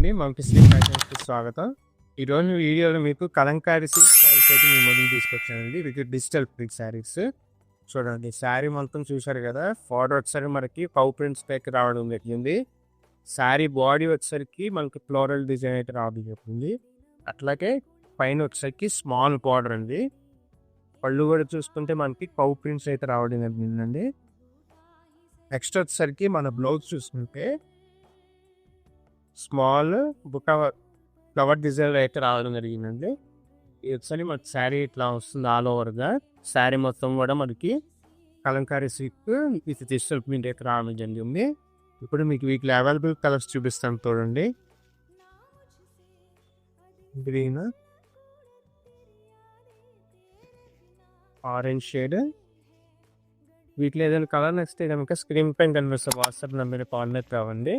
అండి మనకి శ్రీ ఫ్యాషన్స్కి స్వాగతం. ఈరోజు వీడియోలో మీకు కలంకారీ సిల్క్ శారీస్ అయితే మీ ముందుకు తీసుకొచ్చానండి. ఇది డిజిటల్ ప్రింట్ శారీస్. చూడండి శారీ మొత్తం చూశారు కదా, ఫార్డర్ వచ్చేసరికి మనకి కౌ ప్రింట్స్ ప్యాక్ రావడం జరిగింది. శారీ బాడీ వచ్చేసరికి మనకి ఫ్లోరల్ డిజైన్ అయితే రావడం జరిగింది. అట్లాగే పైన వచ్చేసరికి స్మాల్ బార్డర్ అండి. పళ్ళు కూడా చూసుకుంటే మనకి కౌ ప్రింట్స్ అయితే రావడం జరిగిందండి. నెక్స్ట్ వచ్చేసరికి మన బ్లౌజ్ చూసుకుంటే స్మాల్ బుట్ట ఫ్లవర్ డిజైన్ అయితే రావడం జరిగిందండి. ఇది వచ్చి మనకి శారీ ఇట్లా వస్తుంది ఆల్ ఓవర్గా. శారీ మొత్తం కూడా మనకి Kalamkari silk with digital print అయితే రావడం జరిగింది. ఇప్పుడు మీకు వీటిలో అవైలబుల్ కలర్స్ చూపిస్తాను చూడండి. Green, orange shade. వీటిలో ఏదైనా కలర్ నచ్చితే కనుక స్క్రీన్ పైన కనిపిస్తే వాట్సాప్ నెంబర్ కాంటాక్ట్ అవ్వండి.